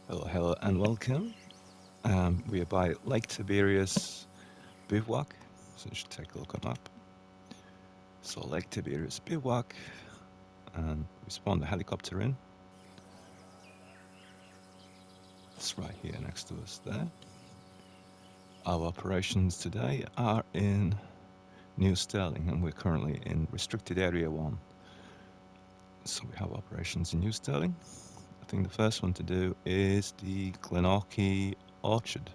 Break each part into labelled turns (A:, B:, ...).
A: Hello, hello, and welcome. We are by Lake Tiberias Bivouac, so you should take a look on map. So Lake Tiberias Bivouac, and we spawned the helicopter in. It's right here next to us there. Our operations today are in New Sterling, and we're currently in Restricted Area 1. So we have operations in New Sterling. I think the first one to do is the Glenorchy Orchard.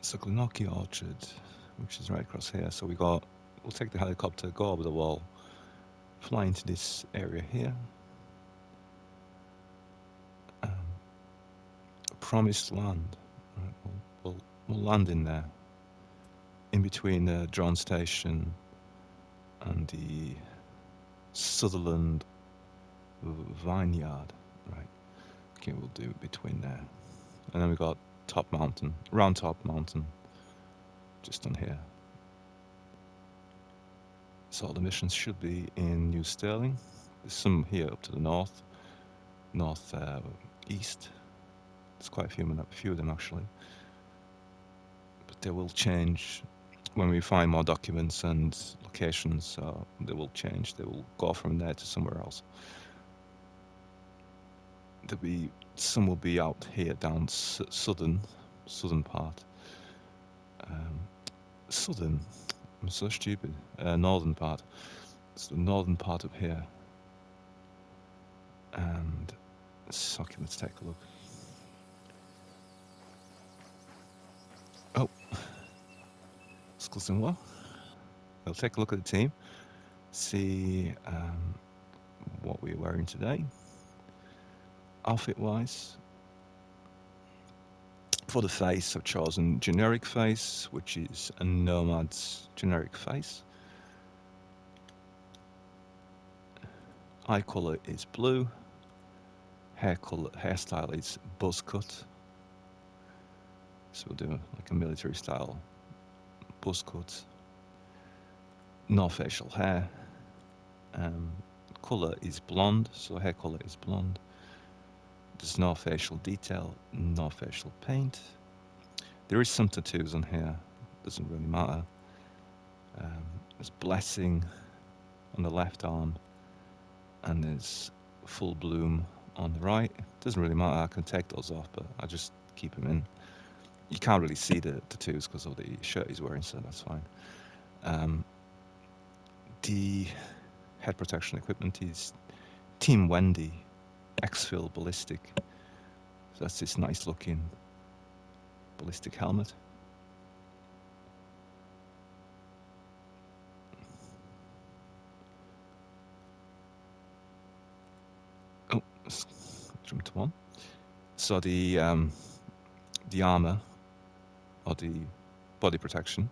A: So Glenorchy Orchard, which is right across here. So we'll take the helicopter, go over the wall, fly into this area here. Um, Promised land. Right, we'll land in there, in between the drone station and the Sutherland Vineyard. Right. Okay, we'll do it between there. And then we got Top Mountain, Round Top Mountain, just on here. So the missions should be in New Sterling. There's some here up to the north east. There's quite a few of them actually. But they will change when we find more documents and locations. So they will change. They will go from there to somewhere else. Some will be out here down southern part. Southern. I'm so stupid. Northern part. It's the northern part of here. And okay, let's take a look. Oh, exclusive. We'll take a look at the team, see what we're wearing today. Outfit-wise, for the face, I've chosen generic face, which is a Nomad's generic face. Eye color is blue. Hairstyle is buzz cut. So we'll do like a military style buzz cut. No facial hair. Color is blonde, so hair color is blonde. There's no facial detail, no facial paint. There is some tattoos on here, doesn't really matter. There's blessing on the left arm, and there's full bloom on the right. Doesn't really matter, I can take those off, but I just keep them in. You can't really see the tattoos because of the shirt he's wearing, so that's fine. The head protection equipment is Team Wendy Exfil Ballistic. So that's this nice looking ballistic helmet. Oh, jump to one. So the armor or the body protection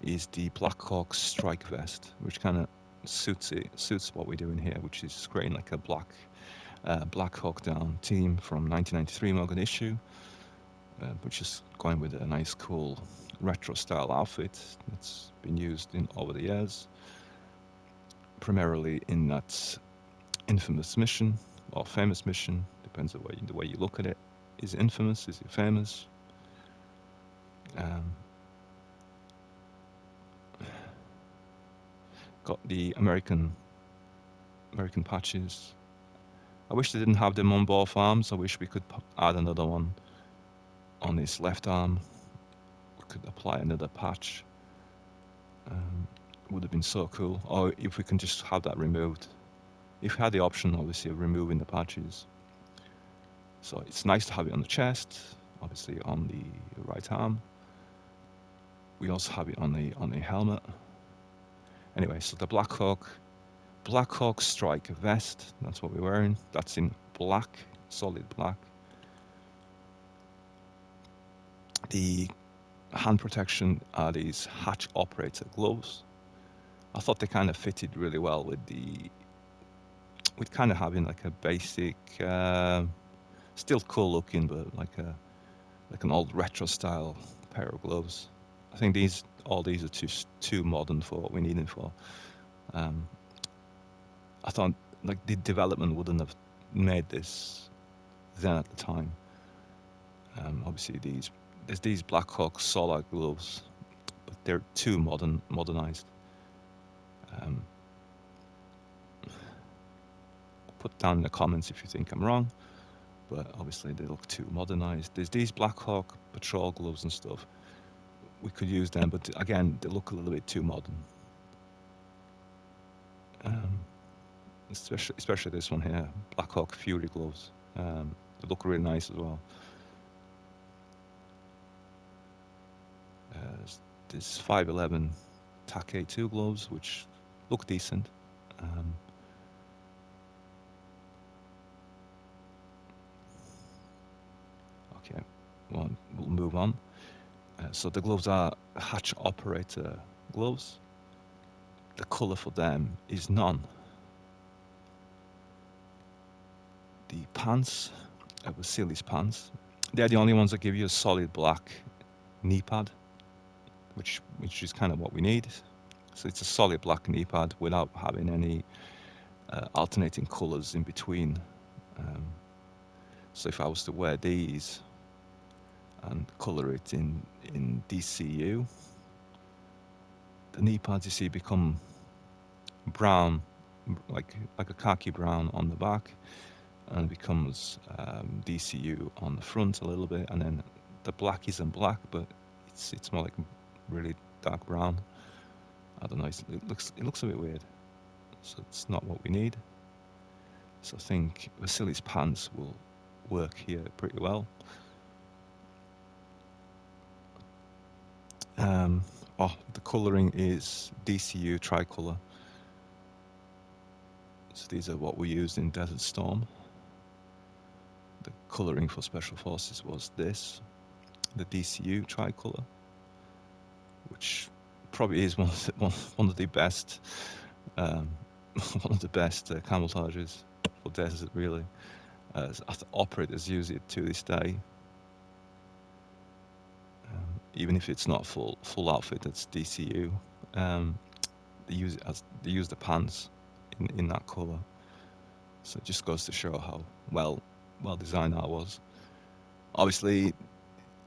A: is the Black Hawk strike vest, which kind of suits what we're doing here, which is creating like a Black Hawk Down team from 1993 Mogadishu, which is going with a nice, cool retro style outfit that's been used over the years, primarily in that infamous mission or famous mission, depends on the way you look at it. Is it infamous? Is it famous? Got the American patches. I wish they didn't have them on both arms. I wish we could add another one on this left arm. We could apply another patch. Would have been so cool. Or if we can just have that removed. If we had the option, obviously, of removing the patches. So it's nice to have it on the chest, obviously on the right arm. We also have it on the helmet. Anyway, so the Black Hawk strike vest, that's what we're wearing. That's in black, solid black. The hand protection are these hatch operator gloves. I thought they kind of fitted really well with kind of having like a basic, still cool looking, but like an old retro style pair of gloves. I think all these are too modern for what we need them for. I thought like the development wouldn't have made this then at the time. Obviously, there's these Black Hawk Solar gloves, but they're too modernized. Um, put down in the comments if you think I'm wrong, but obviously they look too modernized. There's these Black Hawk patrol gloves and stuff. We could use them, but again, they look a little bit too modern. Um, especially this one here, Black Hawk Fury gloves. They look really nice as well. There's 511 TAC A2 gloves, which look decent. Okay, well, we'll move on. So the gloves are hatch operator gloves. The color for them is none. The pants, Vasilis pants, they're the only ones that give you a solid black knee pad, which is kind of what we need. So it's a solid black knee pad without having any alternating colors in between. So if I was to wear these and color it in DCU, the knee pads you see become brown, like a khaki brown on the back, and it becomes DCU on the front a little bit, and then the black isn't black, but it's more like really dark brown. I don't know. It looks a bit weird, so it's not what we need. So I think Vasilis pants will work here pretty well. The coloring is DCU tricolor. So these are what we used in Desert Storm. The coloring for Special Forces was this, the DCU tricolor, which probably is one of the best one of the best camouflages for desert, really. Operators use it to this day. Even if it's not full outfit, it's DCU. They use the pants in that color. So it just goes to show how well designed that was. Obviously,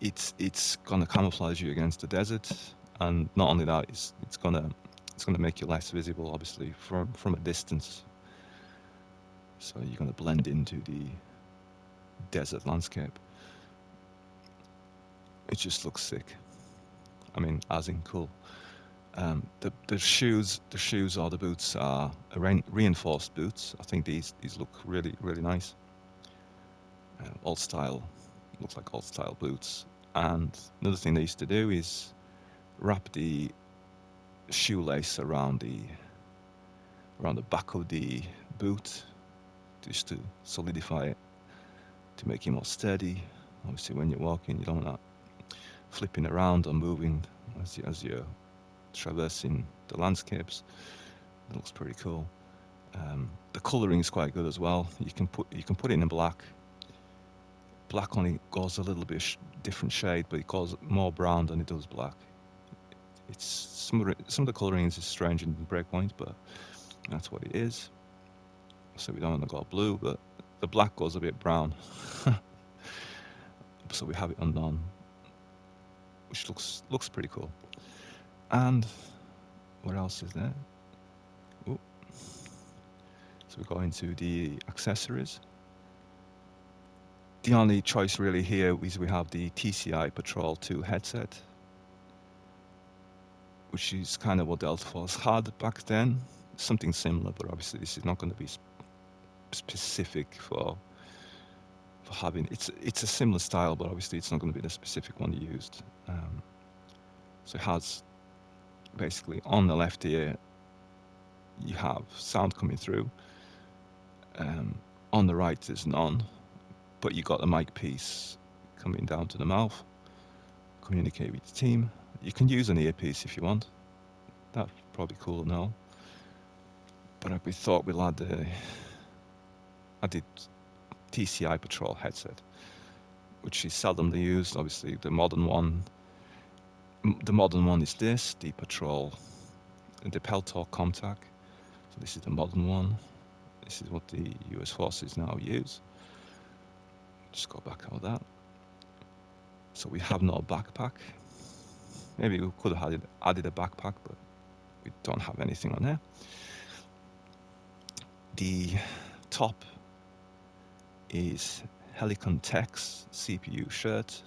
A: it's gonna camouflage you against the desert, and not only that, it's gonna make you less visible, obviously, from a distance. So you're gonna blend into the desert landscape. It just looks sick. I mean, as in cool. The shoes or the boots are reinforced boots. I think these look really nice. Old style, looks like old style boots. And another thing they used to do is wrap the shoelace around the back of the boot, just to solidify it, to make it more steady. Obviously, when you're walking, you don't want that flipping around or moving as you're traversing the landscapes. It looks pretty cool. The coloring is quite good as well. You can put it in black. Black only goes a little bit different shade, but it goes more brown than it does black. It's some of the coloring is strange in Breakpoint, but that's what it is. So we don't want to go blue, but the black goes a bit brown. So we have it undone, which looks pretty cool. And what else is there? Ooh. So we go into the accessories. The only choice really here is we have the TCI Patrol 2 headset, which is kind of what Delta Force had back then. Something similar, but obviously this is not going to be specific for having. It's a similar style, but obviously it's not going to be the specific one used. So it has basically on the left ear you have sound coming through. On the right there's none, but you got a mic piece coming down to the mouth. Communicate with the team. You can use an earpiece if you want. That's probably cool and all. But we thought we'll add the TCI Patrol headset, which is seldomly used. Obviously, the modern one is this, the Patrol, the Peltor Comtac. So this is the modern one. This is what the US forces now use. Just go back out that. So we have no backpack. Maybe we could have added a backpack, but we don't have anything on there. The top is Helicon Tech's CPU shirt.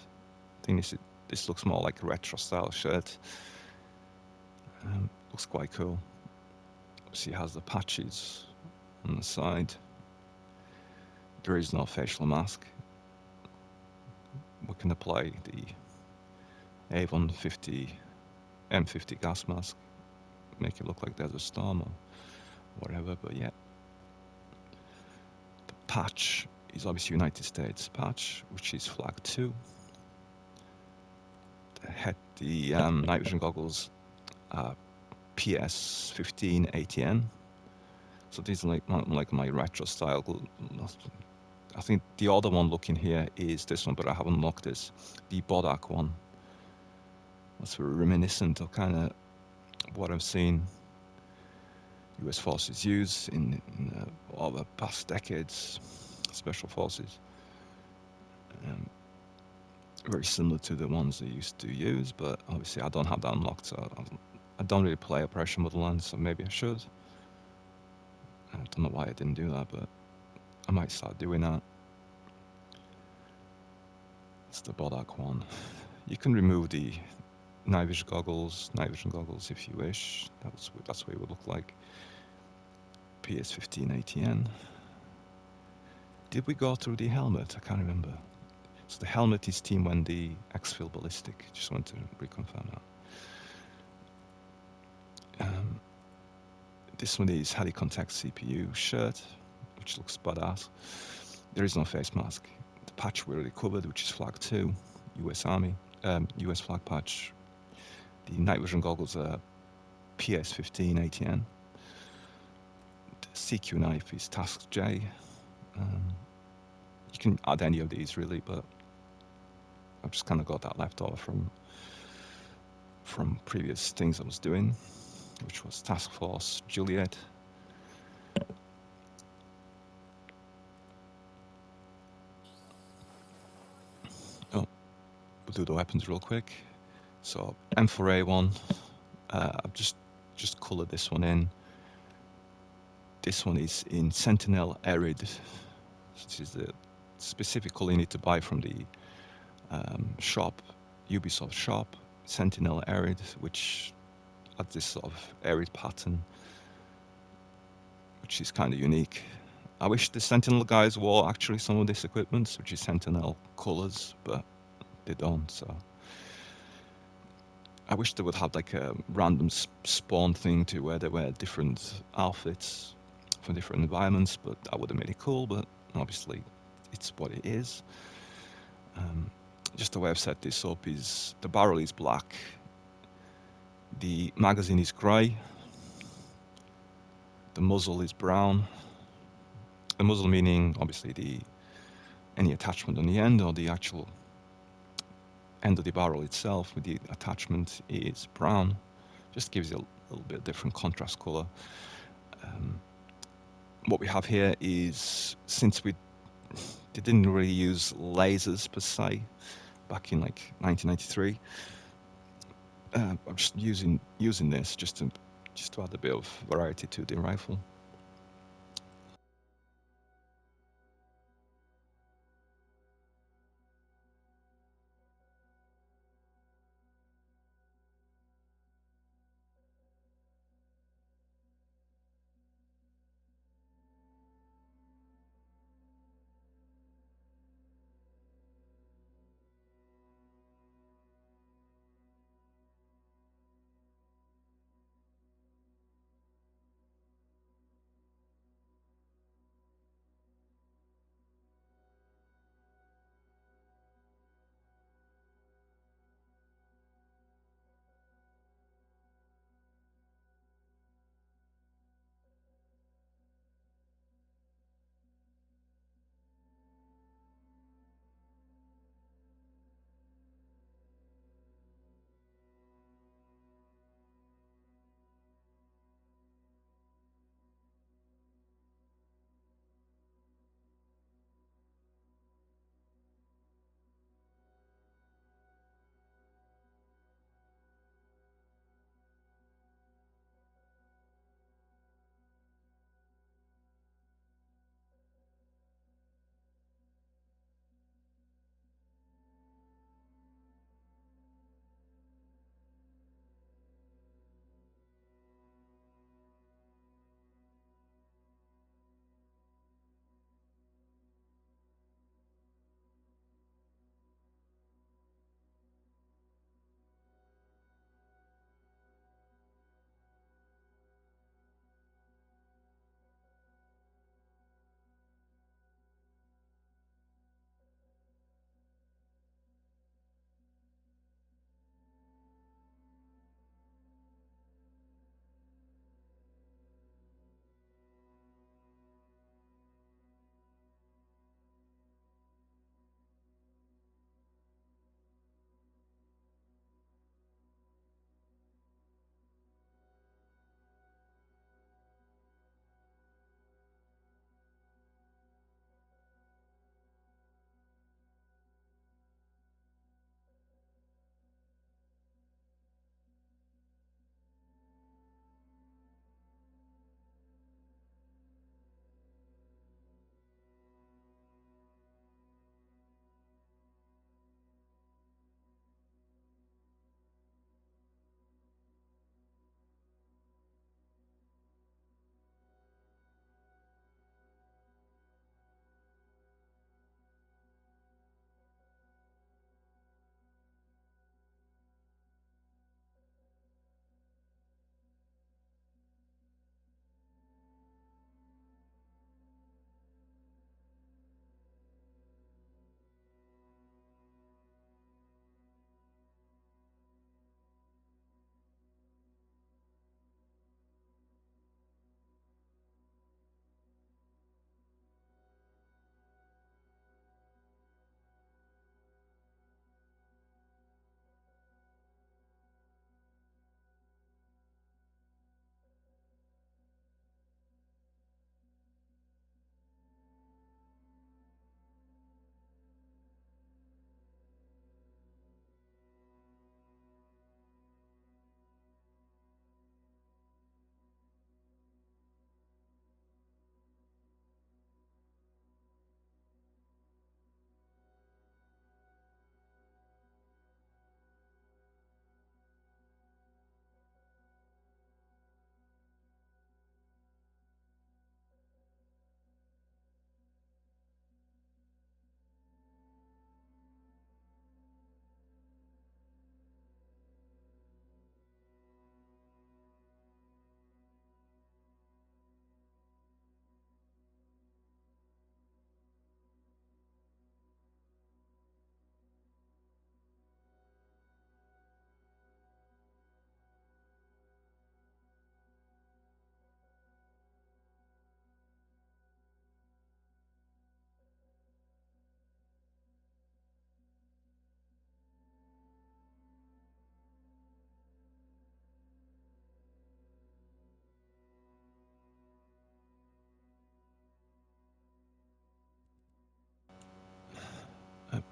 A: I think this looks more like a retro style shirt. Looks quite cool. Obviously, it has the patches on the side. There is no facial mask. We can apply the Avon 50 M50 gas mask, make it look like there's a storm or whatever, but yeah. The patch is obviously United States patch, which is flag 2. The night vision goggles are PS15 ATN. So these are like my retro style. I think the other one looking here is this one, but I haven't locked this. The Bodak one. That's very reminiscent of kind of what I've seen US forces use in over past decades, special forces. Very similar to the ones they used to use, but obviously I don't have that unlocked, so I don't really play Operation Motherland, so maybe I should. I don't know why I didn't do that, but I might start doing that. It's the Bodak one. You can remove the night vision goggles if you wish. That's what it would look like. PS15 ATN. Did we go through the helmet? I can't remember. So the helmet is Team Wendy Exfil Ballistic. Just want to reconfirm that. This one is Helicon Tech CPU shirt, which looks badass. There is no face mask. The patch we already covered, which is flag 2, US Army, US flag patch. The night vision goggles are PS15 ATN. The CQ knife is Task J. You can add any of these really, but I've just kind of got that left over from previous things I was doing, which was Task Force Juliet. Oh, we'll do the weapons real quick. So M4A1, I've just coloured this one in. This one is in Sentinel Arid. This is the specific colour you need to buy from the shop, Ubisoft shop, Sentinel Arid, which adds this sort of arid pattern, which is kind of unique. I wish the Sentinel guys wore actually some of this equipment, which is Sentinel colours, but they don't, so I wish they would have like a random spawn thing to where they wear different outfits for different environments, but that would have made it cool, but obviously it's what it is. Just the way I've set this up is the barrel is black, the magazine is grey, the muzzle is brown. The muzzle meaning obviously any attachment on the end, or the actual end of the barrel itself with the attachment is brown. Just gives you a little bit different contrast color. What we have here is, since they didn't really use lasers per se back in like 1993, I'm just using this just to add a bit of variety to the rifle.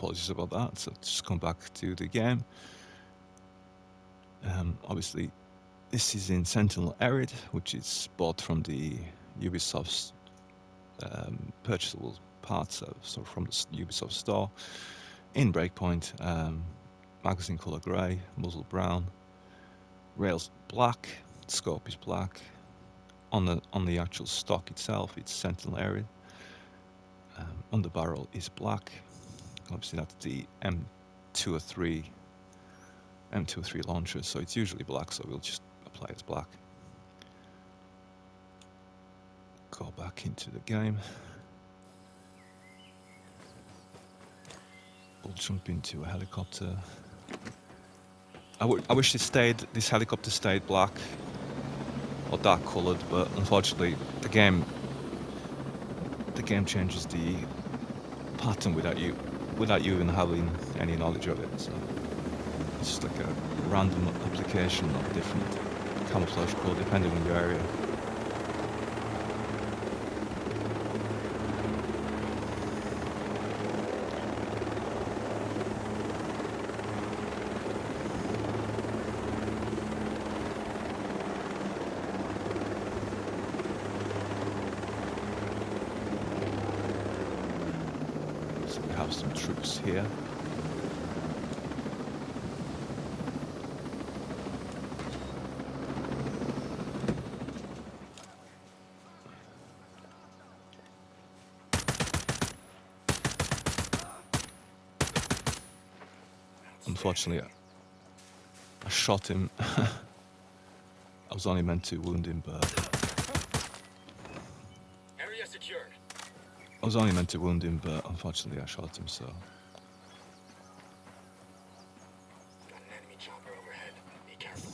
A: apologies about that. So just come back to the game. Obviously, this is in Sentinel Arid, which is bought from the Ubisoft's purchasable parts, so from the Ubisoft store. In Breakpoint, magazine color grey, muzzle brown, rails black, scope is black. On the actual stock itself, it's Sentinel Arid. Underbarrel is black. Obviously, that's the M203 launcher, so it's usually black. So we'll just apply it as black. Go back into the game. We'll jump into a helicopter. I wish this helicopter stayed black or dark coloured, but unfortunately the game changes the pattern without you even having any knowledge of it. So it's just like a random application of different camouflage code depending on your area. So we have some troops here. Unfortunately, I shot him. I was only meant to wound him, but
B: area secured.
A: I was only meant to wound him, but unfortunately I shot him. So
B: Got an enemy chopper overhead. Be careful.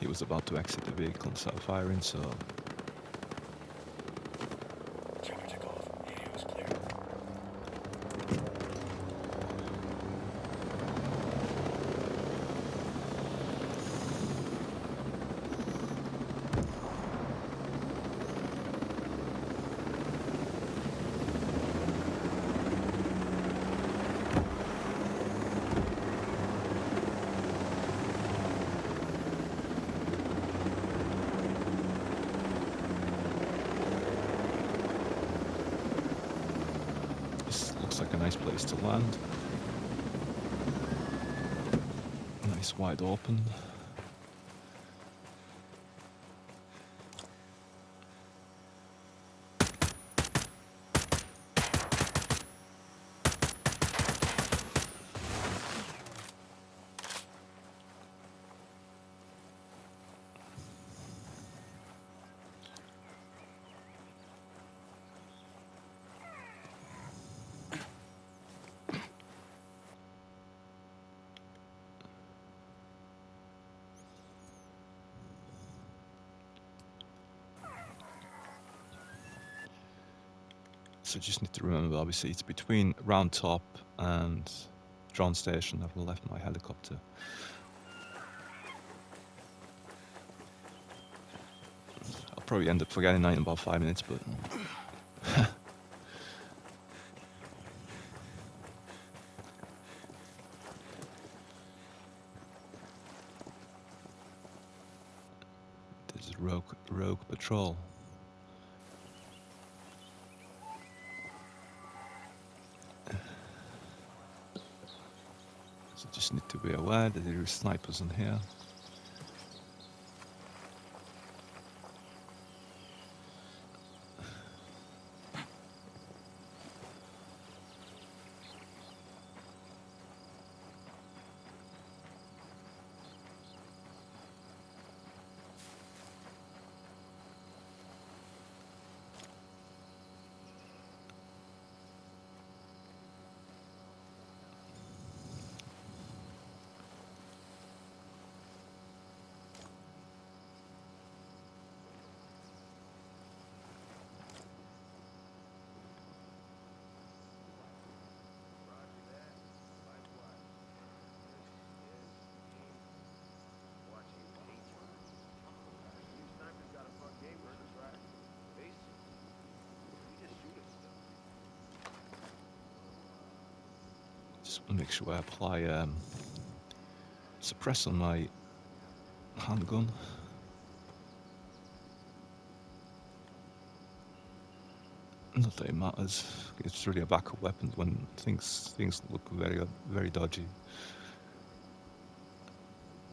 A: he was about to exit the vehicle and start firing. So
B: Chopper took off. The area was clear.
A: this looks like a nice place to land. Nice wide open. So just need to remember, obviously, it's between Round Top and Drone Station. I've left my helicopter. I'll probably end up forgetting that in about 5 minutes, but there's a rogue patrol. So just need to be aware that there are snipers in here. Just want to make sure I apply suppress on my handgun. Not that it matters. It's really a backup weapon when things look very dodgy.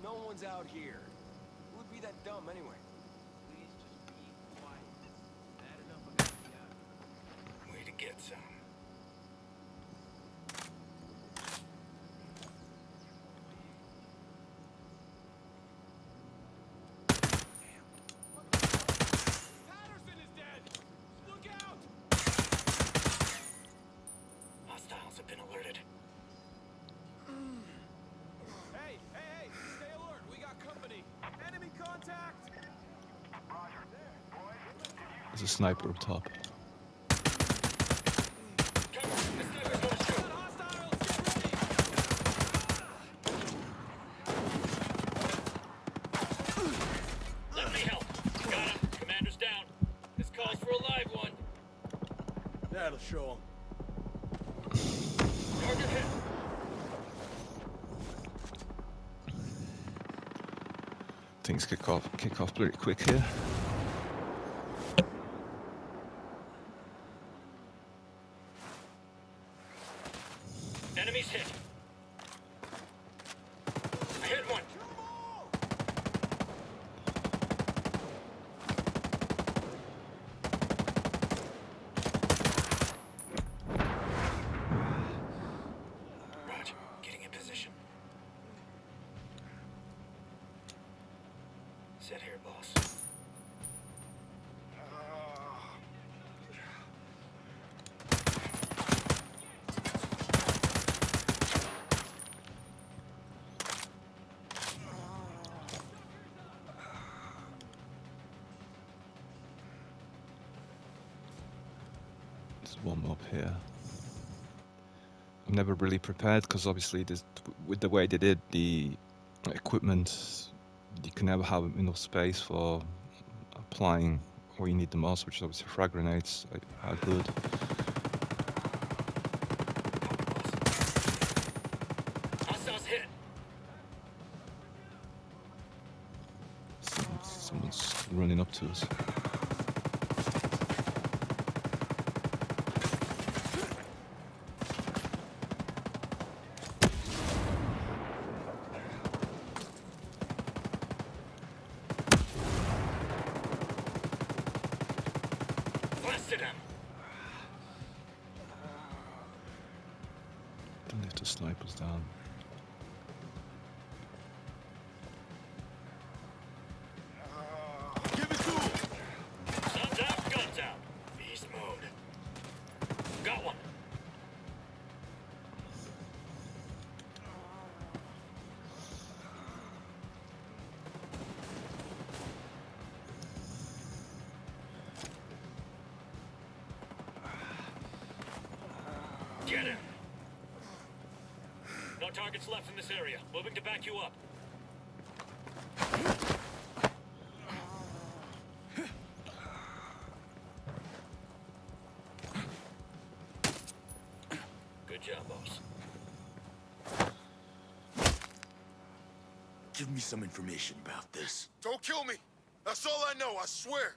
C: No one's out here. Who would be that dumb anyway? Please just be quiet. Bad enough of it, yeah.
B: Way to get some.
C: Patterson is dead! Look out!
B: Hostiles have been alerted.
C: Hey, stay alert. We got company. Enemy contact!
A: There's a sniper up top.
B: Cover! The sniper's gonna shoot!
C: Hostiles, get ready!
B: Let me help. Got him. Commander's down. This calls for a live one.
C: That'll show him.
B: Target hit.
A: Things kick off pretty quick here.
B: Enemies hit. I hit one. Roger. Getting in position. Sit here, boss.
A: There's one up here. I'm never really prepared because obviously with the way they did the equipment, you can never have enough space for applying where you need the most, which is obviously frag grenades are good.
B: Hostiles hit.
A: Someone's running up to us.
B: Blasted him.
A: Don't lift the snipers down.
C: Give it to him!
B: Sun's out, guns out. Beast mode. Got one. Get him. No targets left in this area. Moving to back you up. Good job, boss.
D: Give me some information about this.
E: Don't kill me. That's all I know, I swear.